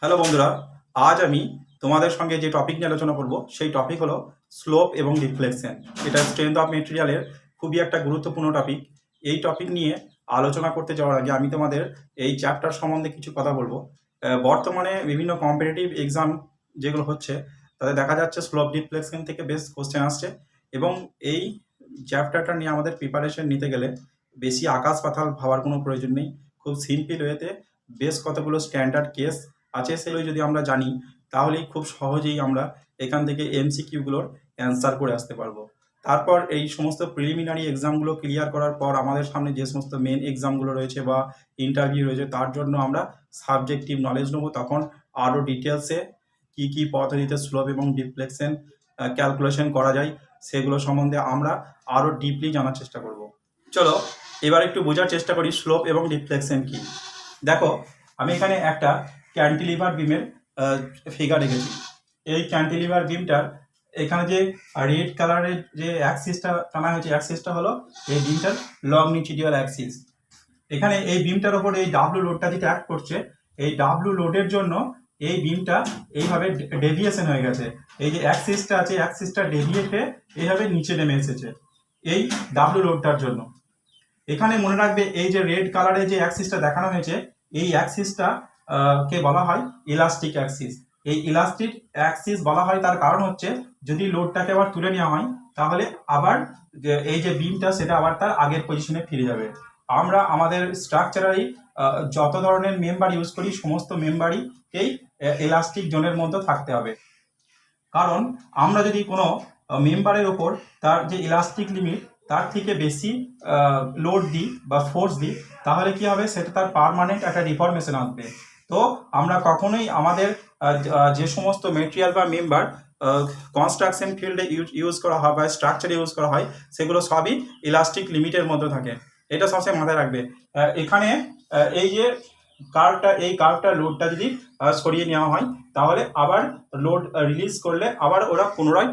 Hello বন্ধুরা, আজ আমি তোমাদের সঙ্গে যে টপিক নিয়ে আলোচনা করব সেই টপিক হলো স্লোপ এবং ডিফ্লেকশন। এটা স্ট্রেংথ অফ মেটেরিয়ালের খুবই একটা গুরুত্বপূর্ণ টপিক। এই টপিক নিয়ে আলোচনা করতে যাওয়ার আগে আমি তোমাদের এই চ্যাপ্টার সম্বন্ধে কিছু কথা বলবো। বর্তমানে বিভিন্ন কম্পিটিটিভ এক্সাম যেগুলো হচ্ছে তাতে দেখা যাচ্ছে স্লোপ ডিফ্লেকশন থেকে বেশ কোশ্চেন আসছে, এবং এই চ্যাপ্টারটা নিয়ে আমাদের প্রিপারেশন নিতে গেলে বেশি আকাশ পাতাল ভাবার কোনো প্রয়োজন নেই। খুব সিম্পল ওয়েতে বেশ কতগুলো স্ট্যান্ডার্ড কেস আছে, সেগুলো যদি আমরা জানি তাহলেই খুব সহজেই আমরা এখান থেকে এমসিকিউগুলোর অ্যান্সার করে আসতে পারবো। তারপর এই সমস্ত প্রিলিমিনারি এক্সামগুলো ক্লিয়ার করার পর আমাদের সামনে যে সমস্ত মেন এক্সামগুলো রয়েছে বা ইন্টারভিউ রয়েছে তার জন্য আমরা সাবজেক্টিভ নলেজ নেবো। তখন আরও ডিটেলসে কী কী পদ্ধতিতে স্লোপ এবং ডিফ্লেকশন ক্যালকুলেশন করা যায় সেগুলো সম্বন্ধে আমরা আরও ডিপলি জানার চেষ্টা করব। চলো এবার একটু বোঝার চেষ্টা করি স্লোপ এবং ডিফ্লেকশন কি। দেখো, আমি এখানে একটা ক্যান্টিলিভার বিমের ফিগার রেখেছি। এই ক্যান্টিলিভার বিমটার এখানে যে রেড কালারের যে অ্যাক্সিসটা টানা হয়েছে, অ্যাক্সিসটা হলো এই বিমটার লংনিটিউডিনাল অ্যাক্সিস। এখানে এই বিমটার ওপর এই ডাব্লু লোডটা যেটা অ্যাক্ট করছে, এই ডাব্লু লোডের জন্য এই বিমটা এইভাবে ডেভিয়েশন হয়ে গেছে। এই যে অ্যাক্সিসটা আছে, অ্যাক্সিসটা ডেভিয়েট হয়ে এইভাবে নিচে নেমে এসেছে এই ডাব্লু লোডটার জন্য। এখানে মনে রাখবে এই যে রেড কালারে যে অ্যাক্সিসটা দেখানো হয়েছে, এই অ্যাক্সিসটা কে বলা হয় ইলাস্টিক অ্যাক্সিস। এই ইলাস্টিক অ্যাক্সিস বলা হয় তার কারণ হচ্ছে যদি লোডটাকে আবার তুলে নেওয়া হয় তাহলে আবার এই যে বিমটা সেটা আবার তার আগের পজিশনে ফিরে যাবে। আমরা আমাদের স্ট্রাকচারালি যত ধরনের মেম্বার ইউজ করি সমস্ত মেম্বারইকেই ইলাস্টিক জোনের মধ্যে থাকতে হবে। কারণ আমরা যদি কোনো মেম্বারের ওপর তার যে ইলাস্টিক লিমিট তার থেকে বেশি লোড দিই বা ফোর্স দিই তাহলে কি হবে, সেটা তার পার্মানেন্ট একটা ডিফরমেশন আসবে। তো আমরা কখনোই আমাদের যে সমস্ত মেটেরিয়াল বা মেম্বার কনস্ট্রাকশন ফিল্ডে ইউজ করা হয় বা স্ট্রাকচারে ইউজ করা হয় সেগুলো সবই ইলাস্টিক লিমিটের মধ্যে থাকে। এটা সবসময় মাথায় রাখবে। এখানে এই যে এই কার্ভটা লোডটা যদি সরিয়ে নেওয়া হয় তাহলে আবার লোড রিলিজ করলে আবার ওরা পুনরায়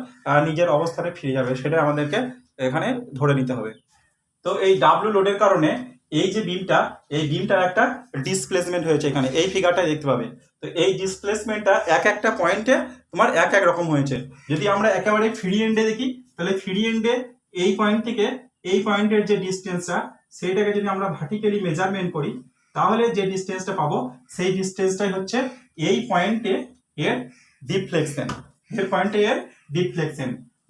নিজের অবস্থানে ফিরে যাবে, সেটা আমাদেরকে এখানে ধরে নিতে হবে। তো এই ডাব্লু লোডের কারণে এই যে বিমটার একটা ডিসপ্লেসমেন্ট হয়েছে, এখানে এই ফিগারটা দেখতে পাবে। তো এই ডিসপ্লেসমেন্টটা এক একটা পয়েন্টে তোমার এক এক রকম হয়েছে। যদি আমরা একেবারে ফ্রি এন্ডে দেখি তাহলে ফ্রি এন্ডে এই পয়েন্ট থেকে এই পয়েন্টের যে ডিস্টেন্সটা সেইটাকে যদি আমরা ভার্টিক্যালি মেজারমেন্ট করি তাহলে যে ডিস্টেন্সটা পাবো সেই ডিস্টেন্সটাই হচ্ছে এই পয়েন্টে এর ডিফ্লেকশন।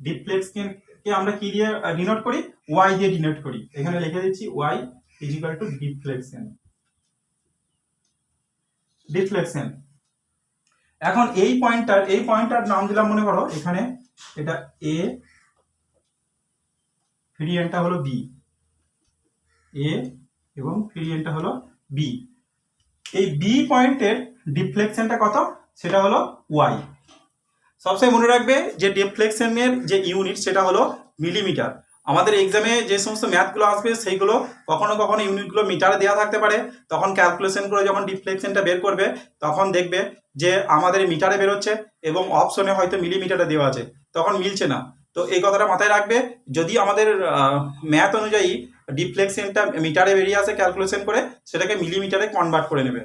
ডিফ্লেকশনকে আমরা কি দিয়ে ডিনোট করি? ওয়াই দিয়ে ডিনোট করি। এখানে লিখে দিচ্ছি Y is equal to deflection. এখন এই পয়েন্টটার নাম দিলাম, মনে করো এখানে এটা এ, ফ্রি এন্ডটা হলো বি, এ এবং ফ্রি এন্ডটা হলো বি। এই বি পয়েন্টের ডিফ্লেকশনটা কত? সেটা হলো ওয়াই। সবসময় মনে রাখবে যে ডিফ্লেকশনের যে ইউনিট সেটা হলো মিলিমিটার। আমাদের এক্সামে যে সমস্ত ম্যাথগুলো আসবে সেইগুলো কখনো কখনো ইউনিটগুলো মিটারে দেওয়া থাকতে পারে। তখন ক্যালকুলেশন করে যখন ডিফ্লেকশনটা বের করবে তখন দেখবে যে আমাদের মিটারে বেরোচ্ছে এবং অপশনে হয়তো মিলিমিটারে দেওয়া আছে, তখন মিলছে না। তো এই কথাটা মাথায় রাখবে। যদি আমাদের ম্যাথ অনুযায়ী ডিফ্লেকশনটা মিটারে বেরিয়ে আসে ক্যালকুলেশন করে, সেটাকে মিলিমিটারে কনভার্ট করে নেবে।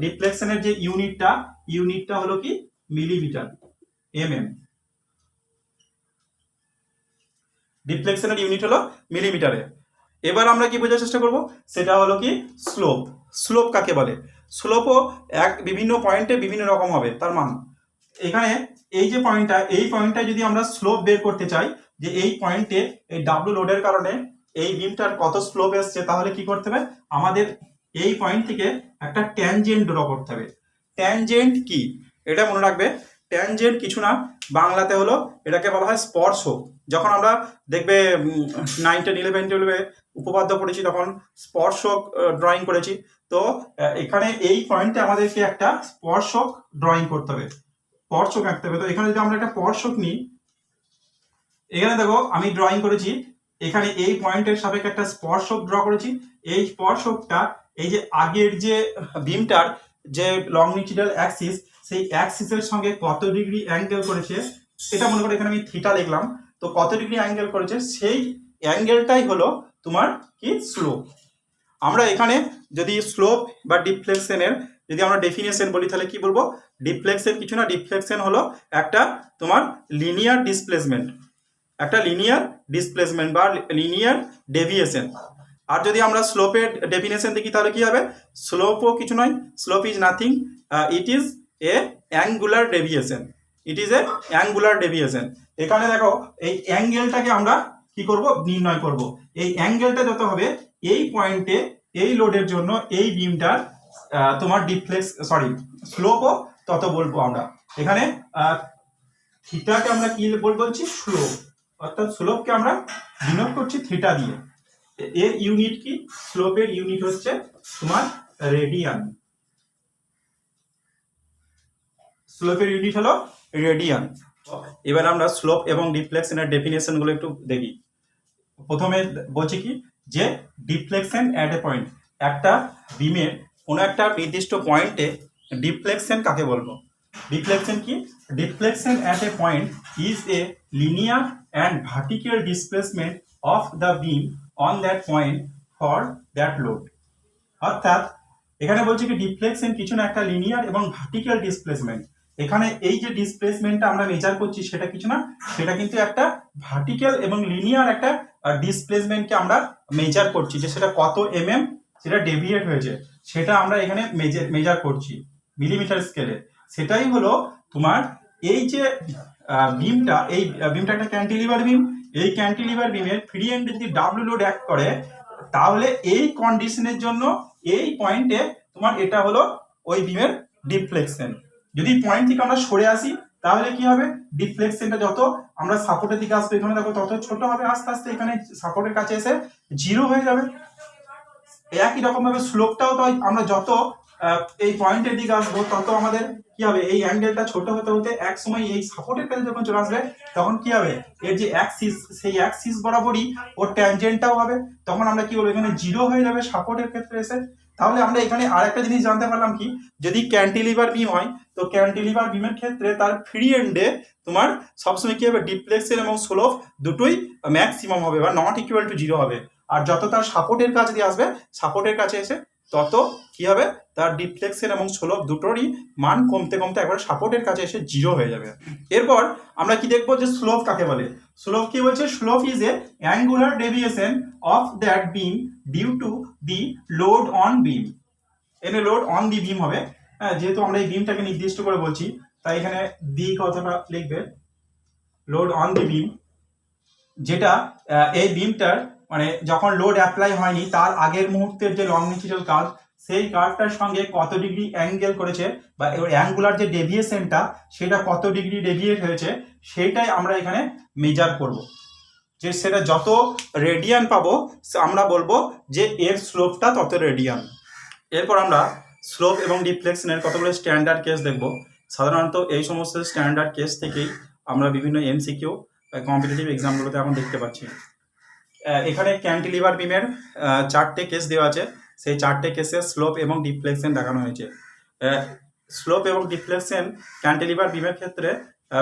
ডিফ্লেকশনের যে ইউনিটটা হলো কি মিলিমিটার, mm। ডিফ্লেকশনের ইউনিট হলো মিলিমিটারে। এবার আমরা কি বোঝার চেষ্টা করব, সেটা হলো কি স্লোপ। স্লোপ কাকে বলে? স্লোপও বিভিন্ন পয়েন্টে বিভিন্ন রকম হবে তার মান। এখানে এই যে পয়েন্টটা যদি আমরা স্লোপ বের করতে চাই যে এই পয়েন্টে এই ডাব্লু লোডের কারণে এই বিমটার কত স্লোপ এসছে, তাহলে কি করতে হবে, আমাদের এই পয়েন্ট থেকে একটা ট্যানজেন্ট ড্র করতে হবে। ট্যানজেন্ট কি এটা মনে রাখবে। ট্যানজেন্ট কিছু না, বাংলাতে হলো এটাকে বলা হয় স্পর্শক। যখন আমরা দেখবে 9, 10, 11, 12 উপপাদ্য পড়েছি তখন স্পর্শক ড্রয়িং করেছি। তো এখানে এই পয়েন্টে আমাদেরকে একটা স্পর্শক ড্রয়িং করতে হবে, স্পর্শক আঁকতে হবে। তো এখানে যদি আমরা একটা স্পর্শক নিই, এখানে দেখো আমি ড্রয়িং করেছি, এখানে এই পয়েন্টের সাপেক্ষে একটা স্পর্শক ড্র করেছি। এই স্পর্শকটা এই যে আগের যে বিমটার যে লংনিটিউডাল অ্যাক্সিস সেই অ্যাক্সিসের সঙ্গে কত ডিগ্রি অ্যাঙ্গেল করেছে, এটা মনে করো এখানে আমি থিটা লিখলাম। তো কত ডিগ্রি অ্যাঙ্গেল করেছে সেই অ্যাঙ্গেলটাই হলো তোমার কি স্লোপ। আমরা এখানে যদি স্লোপ বা ডিফ্লেকশনের যদি আমরা ডেফিনেশন বলি তাহলে কি বলবো, ডিফ্লেকশন কিছু না, ডিফ্লেকশন হলো একটা তোমার লিনিয়ার ডিসপ্লেসমেন্ট, একটা লিনিয়ার ডিসপ্লেসমেন্ট বা লিনিয়ার ডেভিয়েশন। আর যদি আমরা স্লোপের ডেফিনেশন দেখি তাহলে কি হবে, স্লোপও কিছু নয়, slope is nothing, it is a angular deviation, it is a angular deviation. এখানে দেখো এই অ্যাঙ্গেলটাকে আমরা কি করব, নির্ণয় করব। এই অ্যাঙ্গেলটা যত হবে এই পয়েন্টে এই লোডের জন্য এই বিমটার তোমার স্লোপও তত বলবো আমরা। এখানে থিটাকে আমরা কি বলছি, স্লোপ, অর্থাৎ স্লোপকে আমরা ডিনোট করছি থিটা দিয়ে। এর ইউনিট কি, স্লোপের ইউনিট হচ্ছে তোমার রেডিয়ান, স্লোপের ইউনিট হলো রেডিয়ান। এবার আমরা স্লোপ এবং ডিফ্লেকশনের ডেফিনেশন গুলো একটু দেখি। প্রথমে বলছি কি, যে ডিফ্লেকশন অ্যাট এ পয়েন্ট, একটা বিমের কোনো একটা নির্দিষ্ট পয়েন্টে ডিফ্লেকশন কাকে বলবো। ডিফ্লেকশন কি, deflection at a point is a linear and vertical displacement of the beam on that point for that load. অর্থাৎ এখানে বলছি কি ডিফ্লেকশন কিছু না, একটা লিনিয়ার এবং ভার্টিক্যাল ডিসপ্লেসমেন্ট। এখানে এই যে ডিসপ্লেসমেন্টটা আমরা মেজার করছি সেটা কিছু না, সেটা কিন্তু একটা ভার্টিক্যাল এবং লিনিয়ার একটা ডিসপ্লেসমেন্টকে আমরা মেজার করছি, যে সেটা কত সেটা ডেভিয়েট হয়েছে সেটা আমরা এখানে মেজার করছি মিলিমিটার স্কেলে। সেটাই হলো তোমার এই যে বিমটা, এই বিমটা একটা ক্যান্টিলিভার বিম, এই ক্যান্টিলিভার বিমের ফ্রি এন্ডে যদি ডাব্লিউ লোড অ্যাক্ট করে তাহলে এই কন্ডিশনের জন্য এই পয়েন্টে তোমার এটা হলো ওই বিমের ডিফ্লেকশন। যদি পয়েন্ট থেকে আমরা সরে আসি তাহলে কি হবে, ডিফ্লেকশনটা যত আমরা সাপোর্টের দিকে আসবে এখানে দেখো তত ছোট হবে, আস্তে আস্তে এখানে সাপোর্টের কাছে এসে জিরো হয়ে যাবে। একই রকম ভাবে স্লোপটাও তো আমরা যত এই পয়েন্টের দিকে আসবো তত আমাদের কি হবে, এই অ্যাঙ্গেলটা ছোট হতে হতে এক সময় এই সাপোর্টের কাছে যখন চলে আসবে তখন কি হবে, এর যে অ্যাক্সিস সেই অ্যাক্সিস বরাবরই ওর ট্যানজেন্টটাও হবে, তখন আমরা কি বলবো এখানে জিরো হয়ে যাবে সাপোর্টের ক্ষেত্রে এসে। তাহলে আমরা এখানে আরেকটা জিনিস জানতে পারলাম কি, যদি ক্যান্টিলিভার বিম হয় তো ক্যান্টিলিভার বিমের ক্ষেত্রে তার ফ্রি এন্ডে তোমার সবসময় কি হবে, ডিফ্লেকশন এবং স্লোপ দুটোই ম্যাক্সিমাম হবে বা নট ইকুয়াল টু জিরো হবে। আর যত তার সাপোর্টের কাছে দিয়ে আসবে, সাপোর্টের কাছে এসে তত কি হবে, তার ডিফ্লেকশন এবং স্লোপ দুটোরই মান কমতে কমতে একবার সাপোর্টের কাছে এসে জিরো হয়ে যাবে। এরপর আমরা কি দেখবো, যে স্লোপ কাকে বলে। স্লোপ কি বলছে, slope is a angular deviation of that beam due to the load on beam. এখানে লোড অন দি বিম হবে, যেহেতু আমরা এই বিমটাকে নির্দিষ্ট করে বলছি তাই এখানে দি কথাটা লিখবে, লোড অন দি বিম, যেটা এই বিমটার মানে যখন লোড অ্যাপ্লাই হয়নি তার আগের মুহূর্তের যে লংজিটিউডাল কার্ভ, সেই কার্ভটার সঙ্গে কত ডিগ্রি অ্যাঙ্গেল করেছে বা অ্যাঙ্গুলার যে ডেভিয়েশনটা সেটা কত ডিগ্রি ডেভিয়েট হয়েছে সেটাই আমরা এখানে মেজার করব। যে সেটা যত রেডিয়ান পাবো আমরা বলবো যে এর স্লোপটা তত রেডিয়ান। এরপর আমরা স্লোপ এবং ডিফ্লেকশনের কতগুলো স্ট্যান্ডার্ড কেস দেখব। সাধারণত এই সমস্ত স্ট্যান্ডার্ড কেস থেকেই আমরা বিভিন্ন এমসিকিউ কম্পিটিটিভ এক্সামগুলোতে এখন দেখতে পাচ্ছি। এখানে ক্যান্টিলিভার বিমের 4টে কেস দেওয়া আছে, সেই 4টে কেসে স্লোপ এবং ডিফ্লেকশন দেখানো হয়েছে। স্লোপ এবং ডিফ্লেকশন ক্যান্টিলিভার বিমের ক্ষেত্রে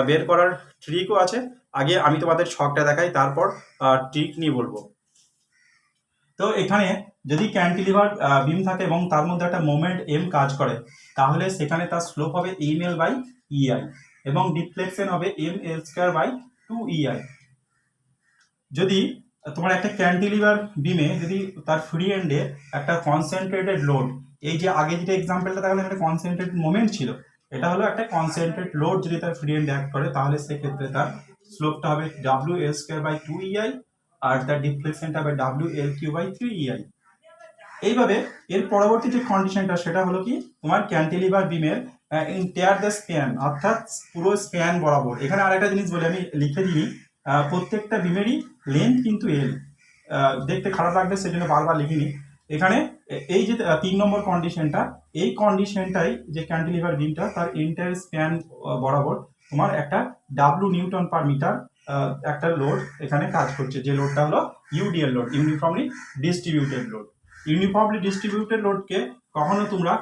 বের করার ট্রিকও আছে। আগে আমি তোমাদের ছকটা দেখাই, তারপর ট্রিক নিয়ে বলবো। তো এখানে যদি ক্যান্টিলিভার বিম থাকে এবং তার মধ্যে একটা মোমেন্ট এম কাজ করে তাহলে সেখানে তার স্লোপ হবে ml বাই EI এবং ডিফ্লেকশন হবে ml² বাই 2EI। যদি তোমার একটা ক্যান্টিলিভার বিমে যদি তার ফ্রি এন্ডে একটা কনসেন্ট্রেটেড লোড, এই যে আগে যেটা এক্সাম্পলটা দেখালাম একটা কনসেন্ট্রেটেড মোমেন্ট ছিল, এটা হলো একটা কনসেন্ট্রেট লোড যদি তার ফ্রি এন্ডে অ্যাক্ট করে তাহলে সেক্ষেত্রে তার স্লোপটা হবে WL² বাই 2EI আর তার ডিফ্লেকশনটা হবে WL³ বাই 3EI। এইভাবে এর পরবর্তী যে কন্ডিশনটা সেটা হলো কি, তোমার ক্যান্টিলিভার বিমের ইন্টায়ার দ্য স্প্যান, অর্থাৎ পুরো স্প্যান বরাবর। এখানে আরেকটা জিনিস বলে আমি লিখে দিই, প্রত্যেকটা বিমেরই লেন্থ কিন্তু এল, দেখতে খারাপ লাগবে সেজন্য বারবার লিখিনি। এখানে এই যে 3 নম্বর কন্ডিশনটা, এই কন্ডিশনটাই যে ক্যান্টিলিভার বিমটা তার এন্টায়ার স্প্যান বরাবর তোমার একটা W নিউটন পার মিটার একটা লোড এখানে কাজ করছে, যে লোডটা হলো UDL load, uniformly distributed load. Uniformly distributed লোডকে কখনো তোমরা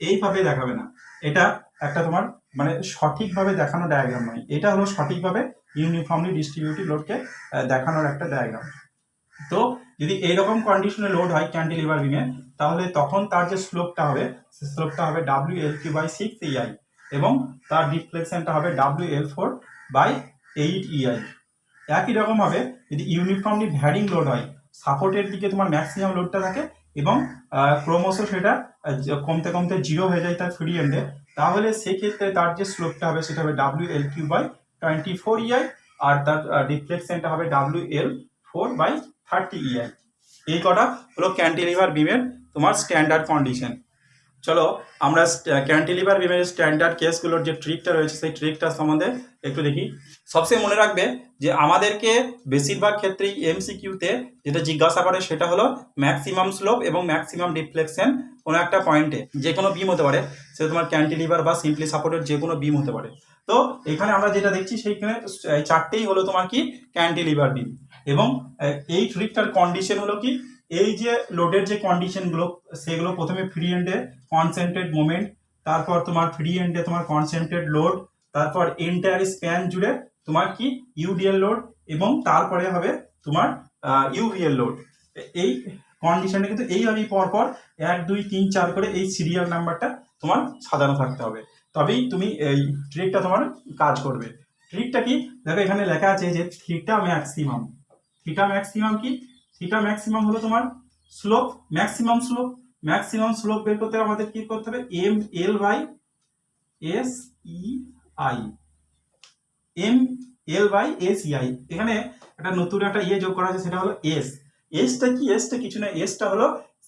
এইভাবে দেখাবে না, এটা একটা তোমার মানে সঠিকভাবে দেখানো ডায়াগ্রাম নয়, এটা হলো সঠিকভাবে ইউনিফর্মলি ডিস্ট্রিবিউটেড লোডকে দেখানোর একটা ডায়াগ্রাম। তো যদি এইরকম কন্ডিশনে লোড হয় ক্যান্টিলিভার বিমে, তাহলে তখন তার যে স্লোপটা হবে সে স্লোপটা হবে WL3/6 EI এবং তার ডিফ্লেকশনটা হবে WL4/8 EI। একই রকম ভাবে যদি ইউনিফর্মলি ভ্যারিং লোড হয়, সাপোর্টের দিকে তোমার ম্যাক্সিমাম লোডটা থাকে এবং ক্রমশ সেটা কমতে কমতে 0 হয়ে যায় তার ফ্রি এন্ডে, তাহলে সেক্ষেত্রে তার যে স্লোপটা হবে সেটা হবে WL3/24 EI আর তার ডিফ্লেকশনটা হবে WL4/30 EI। এই কটা হলো ক্যান্টিলিভার বিমের তোমার স্ট্যান্ডার্ড কন্ডিশন। চলো আমরা ক্যান্টিলিভার বিমের স্ট্যান্ডার্ড কেসগুলোর যে ট্রিকটা রয়েছে সেই ট্রিকটা সম্বন্ধে একটু দেখি। সবচেয়ে মনে রাখবে যে আমাদেরকে বেশিরভাগ ক্ষেত্রেই এমসিকিউতে যেটা জিজ্ঞাসা করে সেটা হলো ম্যাক্সিমাম স্লোপ এবং ম্যাক্সিমাম ডিফ্লেকশন কোনো একটা পয়েন্টে, যে কোনো বিম হতে পারে, সেটা তোমার ক্যান্টিলিভার বা সিম্পলি সাপোর্টের যে কোনো বিম হতে পারে। তো এখানে আমরা যেটা দেখছি সেইখানে চারটেই হলো তোমার কি ক্যান্টিলিভার বিম, এবং এই ট্রিকটার কন্ডিশন হলো কি, এই যে লোডের যে কন্ডিশনগুলো সেগুলো প্রথমে ফ্রি এন্ডে কনসেন্ট্রেট মোমেন্ট, তারপর তোমার ফ্রি এন্ডে তোমার কনসেন্ট্রেট লোড, তারপর এন্টায়ার স্প্যান জুড়ে তোমার কি ইউডিএল লোড, এবং তারপরে হবে তোমার ইউভিএল লোড। এই কন্ডিশনে কিন্তু এইভাবেই পরপর 1 2 3 4 করে এই সিরিয়াল নাম্বারটা তোমার সাজানো থাকতে হবে, তবেই তুমি এই ট্রিকটা তোমার কাজ করবে। ট্রিকটা কি দেখো, এখানে লেখা আছে যে থিটা ম্যাক্সিমাম। থিটা ম্যাক্সিমাম কি? থিটা ম্যাক্সিমাম হলো তোমার slope, maximum slope. Maximum slope বের করতে আমাদের কি করতে হবে? ML/SEI, ML/SEI। এখানে একটা নতুন একটা যোগ করা আছে, সেটা হলো এস। এসটা কি? এসটা কিছু না, এসটা হলো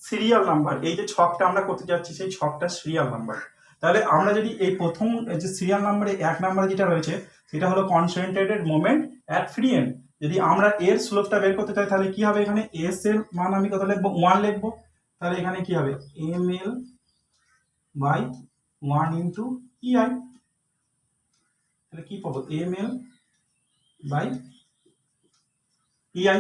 সিরিয়াল নাম্বার। এই যে ছকটা আমরা করতে যাচ্ছি সেই ছকটা সিরিয়াল নাম্বার। তাহলে আমরা যদি এই প্রথম যে সিরিয়াল নাম্বারে 1 নাম্বারে যেটা রয়েছে সেটা হলো concentrated moment at free end. যদি আমরা এর স্লোপটা বের করতে চাই তাহলে কি হবে? এখানে এস এর মান আমি কত লিখবো? 1 লিখবো। তাহলে এখানে কি হবে? ML/1 into EI। তাহলে কি পাবো? ML/EI।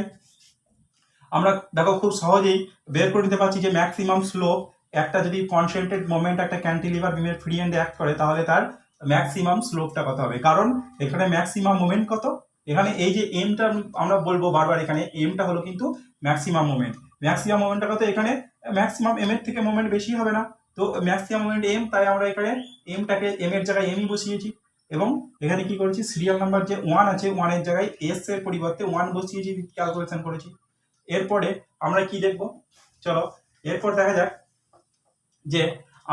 আমরা দেখো খুব সহজেই বের করে নিতে পারছি যে ম্যাক্সিমাম স্লোপ, একটা যদি কনসেন্ট্রেট মোমেন্ট একটা ক্যান্টিলিভার বিমের ফ্রি এন্ডে অ্যাক্ট করে তাহলে তার ম্যাক্সিমাম স্লোপটা কত হবে, কারণ এখানে ম্যাক্সিমাম মোমেন্ট কত, এখানে এই যে এমটা আমরা বলবো বারবার, এখানে এমটা হলো কিন্তু ম্যাক্সিমাম মোমেন্ট। ম্যাক্সিমাম মোমেন্টটা কত? এখানে ম্যাক্সিমাম এম এর থেকে মোমেন্ট বেশি হবে না, তো ম্যাক্সিমাম মোমেন্ট এম, তাই আমরা এখানে এমটাকে এম এর জায়গায় এমই বসিয়েছি, এবং এখানে কি করেছি সিরিয়াল নাম্বার যে 1 আছে 1 এর জায়গায় এস এর পরিবর্তে 1 বসিয়েছি, ক্যালকুলেশন করেছি। এরপরে আমরা কি দেখবো, চলো এরপর দেখা যাক যে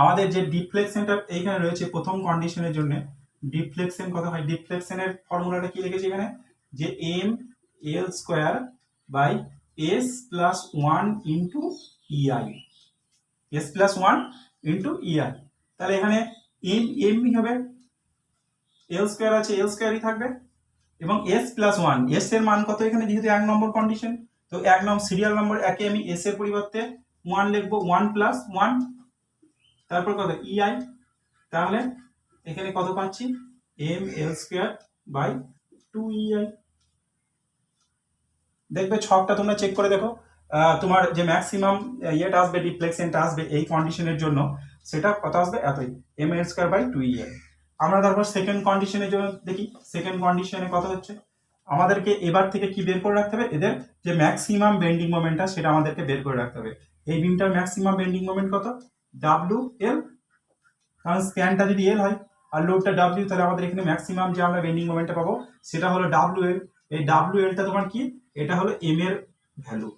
আমাদের যে ডিফ্লেকশনটা এইখানে রয়েছে প্রথম কন্ডিশনের জন্য, ডিফ্লেকশন কত হয়? ডিফ্লেকশনের ফর্মুলাটা কি লিখেছি এখানে, যে ML/S+1 into EI, S+1 * EI। তাহলে এখানে এমই হবে, L² আছে L² থাকবে, এবং S+1, S এর মান কত এখানে, যেহেতু 1 নম্বর কন্ডিশন, তো 1 নম্বর সিরিয়াল নম্বর একে আমি S এর পরিবর্তে 1 লিখবো, 1+1, তারপর কত? EI। তাহলে এখানে কত পাচ্ছি? ML²/2EI। দেখবে ছকটা তোমরা চেক করে দেখো, তোমার যে ম্যাক্সিমাম ইয়েটা আসবে, ডিফ্লেকশনটা আসবে এই কন্ডিশনের জন্য, সেটা কত আসবে? এতই, ML²/2EI। আমরা তারপর সেকেন্ড কন্ডিশনের জন্য দেখি, সেকেন্ড কন্ডিশনে কত হচ্ছে। আমাদেরকে এবার থেকে কি বের করে রাখতে হবে? এদের যে ম্যাক্সিমাম বেন্ডিং মোমেন্টটা সেটা আমাদেরকে বের করে রাখতে হবে। এই বিমটার ম্যাক্সিমাম বেন্ডিং মোমেন্ট কত? WL, কারণ স্প্যানটা যদি L হয় আর লোডটা W, তাহলে আমাদের এখানে ম্যাক্সিমাম যে আমরা বেন্ডিং মোমেন্টটা পাবো সেটা হলো WL। এই WLটা তোমার কি? এটা হলো M এর ভ্যালু,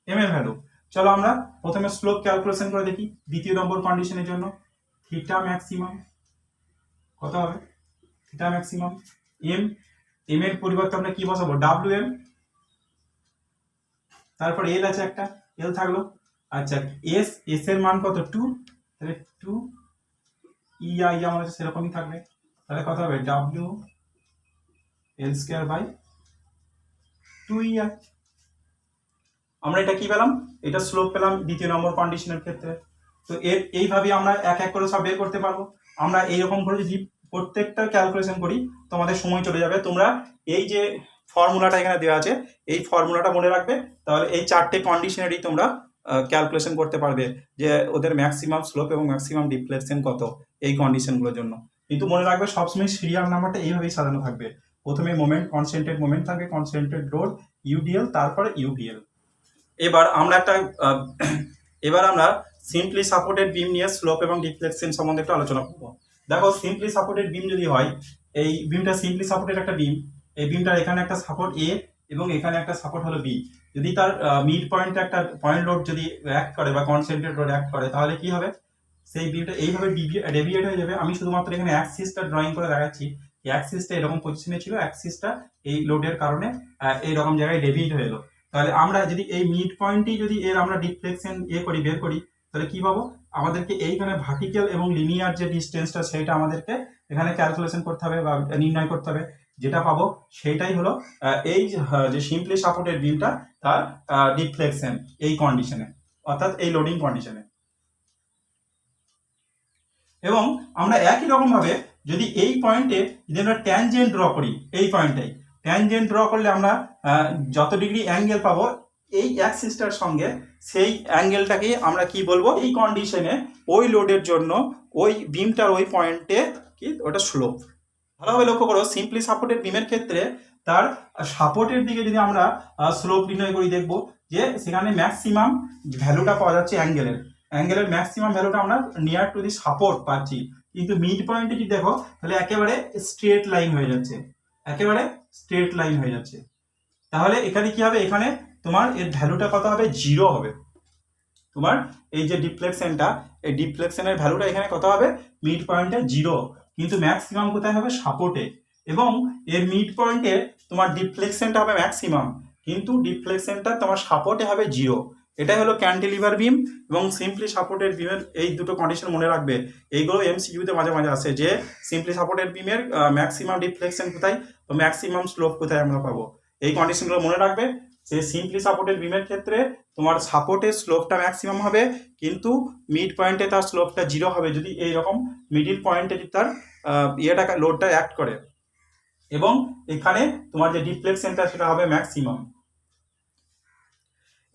M এর ভ্যালু। চলো আমরা প্রথমে স্লোপ ক্যালকুলেশন করে দেখি দ্বিতীয় নম্বর কন্ডিশনের জন্য। থিটা ম্যাক্সিমাম কত হবে? থিটা ম্যাক্সিমাম এম এর পরিবর্তে আমরা কি বসাবো? WM, তারপর L আছে একটা, L থাকলো, আচ্ছা S এর মান কত? 2, তাহলে 2 EI আমাদের সেরকমই থাকবে, তাহলে কত হবে? WL²/2EI। আমরা এটা কি পেলাম? এটা স্লোপ পেলাম দ্বিতীয় নম্বর কন্ডিশনের ক্ষেত্রে। তো এইভাবে আমরা এক এক করে সব বের করতে পারবো। আমরা এইরকম করে যদি প্রত্যেকটা ক্যালকুলেশন করি তোমাদের সময় চলে যাবে। তোমরা এই যে ফর্মুলাটা এখানে দেওয়া আছে এই ফর্মুলাটা মনে রাখবে, তাহলে এই চারটে কন্ডিশনেরই তোমরা ক্যালকুলেশন করতে পারবে যে ওদের ম্যাক্সিমাম স্লোপ এবং ম্যাক্সিমাম ডিফ্লেকশন কত এই কন্ডিশনগুলোর জন্য। কিন্তু মনে রাখবে সবসময় সিরিয়াল নাম্বারটা এইভাবেই সাজানো থাকবে, প্রথমে মোমেন্ট, কনসেন্ট্রেট মোমেন্ট থাকবে, কনসেন্ট্রেট লোড, ইউডিএল, তারপরে ইউভিএল। এবার আমরা একটা আহ, এবার আমরা সিম্পলি সাপোর্টেড বিম নিয়ে স্লোপ এবং ডিফ্লেকশন সম্বন্ধে একটু আলোচনা করব। দেখো সিম্পলি সাপোর্টেড বিম যদি হয়, এই বিমটা সিম্পলি সাপোর্টেড একটা বিম, এই বিমটার এখানে একটা সাপোর্ট এ এবং এখানে একটা সাপোর্ট হলো বি। যদি তার মিড পয়েন্টে একটা পয়েন্ট লোড যদি অ্যাক্ট করে বা কনসেন্ট্রেট লোড অ্যাক্ট করে, তাহলে কি হবে, সেই বিমটা এইভাবে ডেভিয়েট হয়ে যাবে। আমি শুধুমাত্র এখানে অ্যাক্সিসটা ড্রয়িং করে দেখাচ্ছি। এই অ্যাক্সিসটা এরকম পজিশনে ছিল, অ্যাক্সিসটা এই লোডের কারণে এইরকম জায়গায় ডেভিয়েট হয়ে এলো। তাহলে আমরা যদি এই মিড পয়েন্টেই যদি এর আমরা ডিফ্লেকশন বের করি, তাহলে কি পাবো, আমাদেরকে এইখানে ভার্টিক্যাল এবং লিনিয়ার যে ডিস্টেন্সটা সেটা আমাদেরকে এখানে ক্যালকুলেশন করতে হবে বা নির্ণয় করতে হবে। যেটা পাবো সেটাই হলো এই যে সিম্পলি সাপোর্টেড বিমটা তার ডিফ্লেকশন এই কন্ডিশনে, অর্থাৎ এই লোডিং কন্ডিশনে। এবং আমরা একই রকম ভাবে যদি এই পয়েন্টে যদি আমরা ট্যানজেন্ট ড্র করি, এই পয়েন্টটাই ট্যানজেন্ট ড্র করলে আমরা যত ডিগ্রি অ্যাঙ্গেল পাবো এই অ্যাক্সিসটার সঙ্গে, সেই অ্যাঙ্গেলটাকে আমরা কি বলবো, এই কন্ডিশনে ওই লোডের জন্য ওই বিমটার ওই পয়েন্টে কি ওটা স্লোপ। ভালোভাবে লক্ষ্য করো, সিম্পলি সাপোর্টেড বিমের ক্ষেত্রে তার সাপোর্টের দিকে যদি আমরা স্লোপ নির্ণয় করি, দেখবো যে সেখানে ম্যাক্সিমাম ভ্যালুটা পাওয়া যাচ্ছে অ্যাঙ্গেলের ম্যাক্সিমাম ভ্যালুটা আমরা নিয়ার টু দি সাপোর্ট পাচ্ছি। কিন্তু মিড পয়েন্টে যদি দেখো, তাহলে একেবারে স্ট্রেট লাইন হয়ে যাচ্ছে, একেবারে স্ট্রেট লাইন হয়ে যাচ্ছে। তাহলে এখানে কি হবে, এখানে তোমার এর ভ্যালুটা কত হবে, 0 হবে। তোমার এই যে ডিফ্লেকশনটা, এই ডিফ্লেকশনের ভ্যালুটা এখানে কত হবে, মিড পয়েন্টে 0, কিন্তু ম্যাক্সিমাম কোথায় হবে, সাপোর্টে। এবং এর মিড পয়েন্টে তোমার ডিফ্লেকশনটা হবে ম্যাক্সিমাম, কিন্তু ডিফ্লেকশনটা তোমার সাপোর্টে হবে 0। এটাই হলো ক্যান্টিলিভার বিম এবং সিম্পলি সাপোর্টেড বিমের এই দুটো কন্ডিশন মনে রাখবে। এইগুলো এমসিকিউতে মাঝে মাঝে আসে যে সিম্পলি সাপোর্টেড বিমের ম্যাক্সিমাম ডিফ্লেকশন কোথায়, ম্যাক্সিমাম স্লোপ কোথায় আমরা পাবো। এই কন্ডিশনগুলো মনে রাখবে যে সিম্পলি সাপোর্টেড বিমের ক্ষেত্রে তোমার সাপোর্টের স্লোপটা ম্যাক্সিমাম হবে, কিন্তু মিড পয়েন্টে তার স্লোপটা 0 হবে যদি এইরকম মিডিল পয়েন্টে যদি তার লোডটা অ্যাক্ট করে। এবং এখানে তোমার যে ডিফ্লেকশনটা সেটা হবে ম্যাক্সিমাম।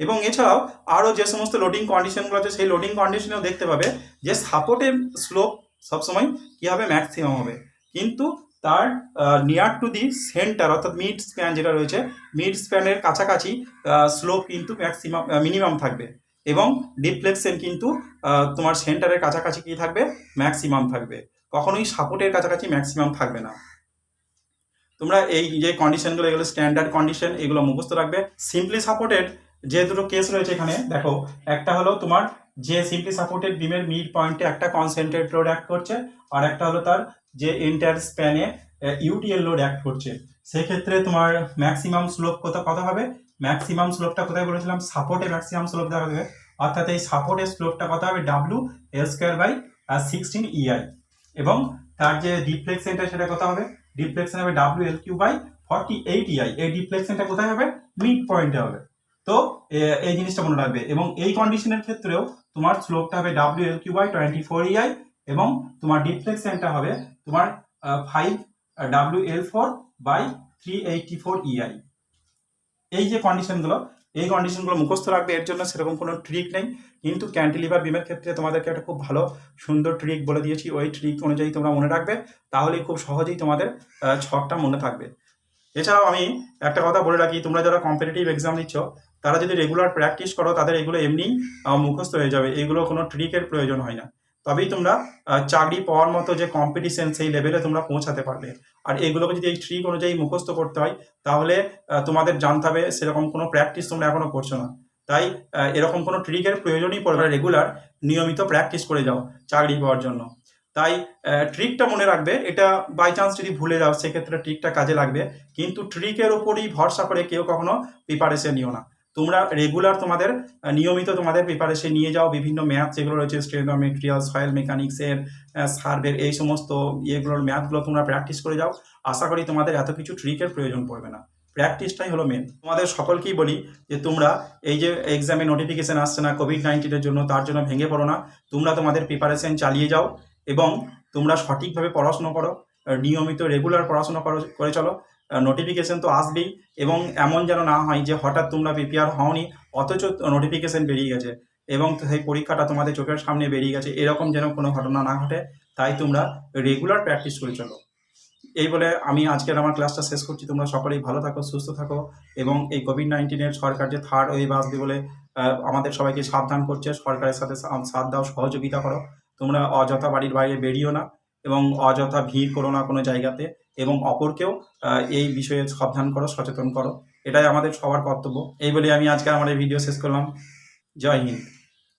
এবং এছাড়াও আরও যে সমস্ত লোডিং কন্ডিশনগুলো আছে, সেই লোডিং কন্ডিশনেও দেখতে পাবে যে সাপোর্টের স্লোপ সবসময় কী হবে, ম্যাক্সিমাম হবে, কিন্তু তার নিয়ার টু দি সেন্টার অর্থাৎ মিড স্প্যান যেটা রয়েছে, মিড স্প্যানের কাছাকাছি স্লোপ কিন্তু মিনিমাম থাকবে। এবং ডিফ্লেকশন কিন্তু তোমার সেন্টারের কাছাকাছি কি থাকবে, ম্যাক্সিমাম থাকবে, কখনোই সাপোর্টের কাছাকাছি ম্যাক্সিমাম থাকবে না। তোমরা এই যে কন্ডিশনগুলো, এগুলো স্ট্যান্ডার্ড কন্ডিশন, এগুলো মুখস্থ রাখবে। সিম্পলি সাপোর্টেড যে দুটো কেস রয়েছে এখানে দেখো, একটা হলো তোমার যে সিম্পলি সাপোর্টেড বিমের মিড পয়েন্টে একটা কনসেন্ট্রেট লোড অ্যাক্ট করছে, আর একটা হলো তার যে এন্টায়ার স্প্যানে ইউটিএল লোড অ্যাক্ট করছে। সেক্ষেত্রে তোমার ম্যাক্সিমাম স্লোপ কত হবে, ম্যাক্সিমাম স্লোপটা কোথায় বলেছিলাম, সাপোর্টে ম্যাক্সিমাম স্লোপ দেওয়া হবে, অর্থাৎ এই সাপোর্টের স্লোপটা কত হবে, W/L² 16 EI। এবং তার যে ডিফ্লেকশনটা সেটা কত হবে, ডিফ্লেকশন হবে WL3/48 EI। এই ডিফ্লেকশনটা কোথায় হবে, মিড পয়েন্টে হবে। তো এই জিনিসটা মনে রাখবে। এবং এই কন্ডিশনের ক্ষেত্রেও তোমার স্লোপটা হবে WL3/24 EI এবং তোমার ডিফ্লেকশনটা হবে তোমার 5WL4/384 EI। এই যে কন্ডিশনগুলো, এই কন্ডিশনগুলো মুখস্থ রাখবে। এর জন্য সেরকম কোনো ট্রিক নেই, কিন্তু ক্যান্টিলিভার বিমের ক্ষেত্রে তোমাদেরকে একটা খুব ভালো সুন্দর ট্রিক বলে দিয়েছি। ওই ট্রিক অনুযায়ী তোমরা মনে রাখবে, তাহলেই খুব সহজেই তোমাদের ছকটা মনে থাকবে। এছাড়াও আমি একটা কথা বলে রাখি, তোমরা যারা কম্পিটিটিভ এক্সাম দিচ্ছ, তারা যদি রেগুলার প্র্যাকটিস করো, তাদের এগুলো এমনিই মুখস্থ হয়ে যাবে, এগুলো কোনো ট্রিকের প্রয়োজন হয় না। তবেই তোমরা চাকরি পাওয়ার মতো যে কম্পিটিশন, সেই লেভেলে তোমরা পৌঁছাতে পারবে। আর এগুলোকে যদি এই ট্রিক অনুযায়ী মুখস্থ করতে হয়, তাহলে তোমাদের জানতে হবে সেরকম কোনো প্র্যাকটিস তোমরা এখনো করছো না। তাই এরকম কোনো ট্রিকের প্রয়োজনই পড়বে না, রেগুলার নিয়মিত প্র্যাকটিস করে যাও চাকরি পাওয়ার জন্য। তাই ট্রিকটা মনে রাখবে, এটা বাই চান্স যদি ভুলে যাও সেক্ষেত্রে ট্রিকটা কাজে লাগবে, কিন্তু ট্রিকের ওপরই ভরসা করে কেউ কখনো প্রিপারেশন নিও না। তোমরা রেগুলার তোমাদের নিয়মিত তোমাদের প্রিপারেশন নিয়ে যাও, বিভিন্ন ম্যাথ যেগুলো রয়েছে, স্ট্রেংথ অফ মেটেরিয়াল, সয়েল মেকানিক্সের, সার্ভের, এই সমস্ত ইয়েগুলোর ম্যাথগুলো তোমরা প্র্যাকটিস করে যাও। আশা করি তোমাদের এত কিছু ট্রিকের প্রয়োজন পড়বে না, প্র্যাকটিসটাই হলো মেন। তোমাদের সকলকেই বলি যে তোমরা এই যে এক্সামে নোটিফিকেশন আসছে না কোভিড-19-এর জন্য, তার জন্য ভেঙে পড়ো না। তোমরা তোমাদের প্রিপারেশন চালিয়ে যাও এবং তোমরা সঠিকভাবে পড়াশুনো করো, নিয়মিত রেগুলার পড়াশোনা করে চলো। নোটিফিকেশন তো আসবেই, এবং এমন যেন না হয় যে হঠাৎ তোমরা প্রিপেয়ার হওনি অথচ নোটিফিকেশন বেরিয়ে গেছে এবং সেই পরীক্ষাটা তোমাদের চোখের সামনে বেরিয়ে গেছে, এরকম যেন কোনো ঘটনা না ঘটে। তাই তোমরা রেগুলার প্র্যাকটিস করে চলো। এই বলে আমি আজকের আমার ক্লাসটা শেষ করছি। তোমরা সকলেই ভালো থাকো, সুস্থ থাকো এবং এই কোভিড-19 সরকার যে থার্ড ওয়েভ আসবে বলে আমাদের সবাইকে সাবধান করছে, সরকারের সাথে সাথ দাও, সহযোগিতা করো। তোমরা অযথা বাড়ির বাইরে বেরিও না এবং অযথা ভিড় করো না কোনো জায়গাতে, এবং অপরকেও এই বিষয়ে সাবধান করো, সচেতন করো। এটাই আমাদের সবার কর্তব্য। এই বলে আমি আজকে আমার এই ভিডিও শেষ করলাম। জয় হিন্দ।